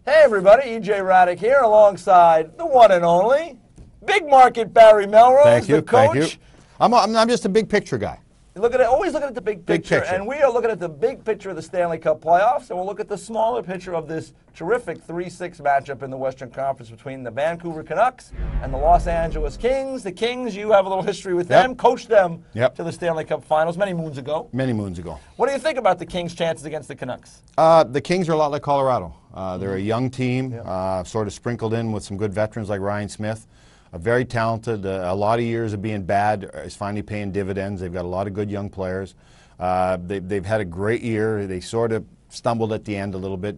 Hey everybody, E.J. Hradek here alongside the one and only Big Market Barry Melrose, Thank you, the coach. thank you. I'm just a big picture guy. Look at it, always looking at the big picture, and we are looking at the big picture of the Stanley Cup playoffs, and we'll look at the smaller picture of this terrific 3-6 matchup in the Western Conference between the Vancouver Canucks and the Los Angeles Kings. The Kings, you have a little history with them, coached them to the Stanley Cup Finals many moons ago. Many moons ago. What do you think about the Kings' chances against the Canucks? The Kings are a lot like Colorado. They're a young team, sort of sprinkled in with some good veterans like Ryan Smith. Very talented. A lot of years of being bad is finally paying dividends. They've got a lot of good young players. They've had a great year. They sort of stumbled at the end a little bit,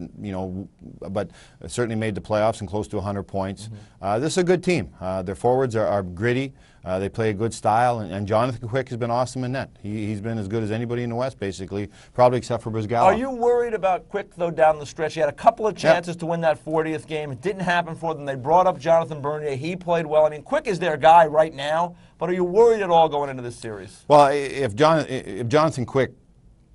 but certainly made the playoffs and close to 100 points. This is a good team. Their forwards are gritty. They play a good style, and Jonathan Quick has been awesome in net. He's been as good as anybody in the West, basically, probably except for Brizgalov. Are you worried about Quick, though, down the stretch? He had a couple of chances to win that 40th game. It didn't happen for them. They brought up Jonathan Bernier. He played well. I mean, Quick is their guy right now, but are you worried at all going into this series? Well, if Jonathan Quick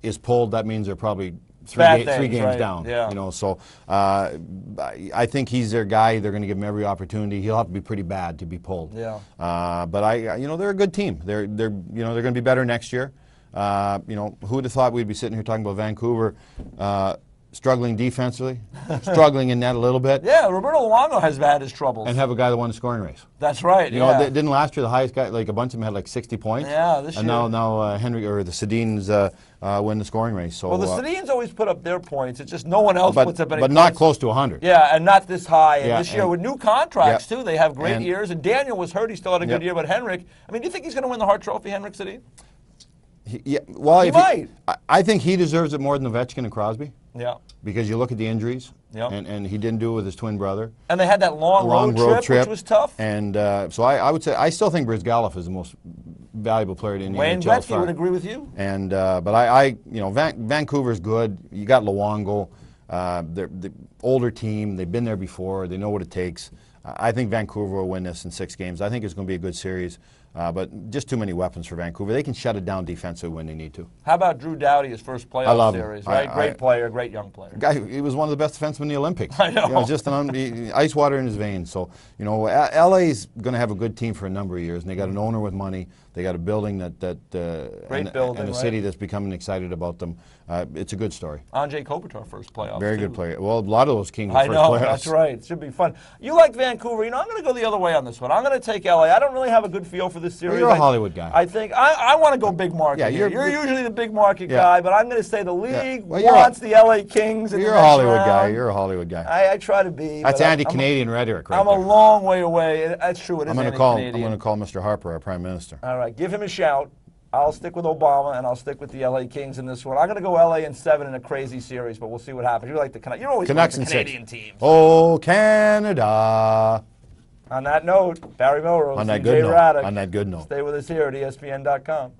is pulled, that means they're probably three games down. Yeah. So I think he's their guy. They're going to give him every opportunity. He'll have to be pretty bad to be pulled. Yeah. But they're a good team. They're going to be better next year. Who would have thought we'd be sitting here talking about Vancouver struggling defensively, struggling in net a little bit. Yeah, Roberto Luongo has had his troubles. And have a guy that won the scoring race. That's right. Didn't last year the highest guy, like a bunch of them had like 60 points. Yeah, this year. And now Henry or the Sedins win the scoring race. So, well, the Sedins always put up their points. It's just no one else puts up any But points. not close to 100. Yeah, and not this high. And this year with new contracts, too, they have great years. And Daniel was hurt. He still had a good year. But Henrik, I mean, do you think he's going to win the Hart Trophy, Henrik Sedin? Well, he might. I think he deserves it more than Ovechkin and Crosby. Yeah. Because you look at the injuries, and he didn't do it with his twin brother. And they had that long road trip, which was tough. And so I would say I still think Brizgalov is the most valuable player in the NHL. Wayne Gretzky would agree with you. And but Vancouver's good. You got Luongo. They're the older team. They've been there before. They know what it takes. I think Vancouver will win this in 6 games. I think it's going to be a good series. But just too many weapons for Vancouver. They can shut it down defensively when they need to. How about Drew Doughty, his first playoff series, right? Great player, great young player. He was one of the best defensemen in the Olympics. I know. Just ice water in his veins. So, LA's going to have a good team for a number of years, and they got an owner with money. They got a building and a city that's becoming excited about them. It's a good story. Andrei Kopitar, first playoff. Very good player. Well, a lot of those Kings were first playoffs. That's right. It should be fun. You like Vancouver. I'm going to go the other way on this one. I'm going to take LA. I don't really have a good feel for this series. Well, you're a Hollywood guy. I think I want to go big market. Yeah, you're usually the big market guy, but I'm going to say the league wants the LA Kings. You're a Hollywood guy. You're a Hollywood guy. I try to be. That's anti-Canadian rhetoric, right? I'm a long way away. That's true. It is anti-Canadian. I'm going to call Mr. Harper, our Prime Minister. All right, give him a shout. I'll stick with Obama, and I'll stick with the LA Kings in this one. I'm going to go LA in 7 in a crazy series, but we'll see what happens. You like the Canucks? You're always like the Canadian teams. Oh, Canada. On that note, Barry Melrose, on that E.J. good Hradek. note. On that good note. Stay with us here at ESPN.com.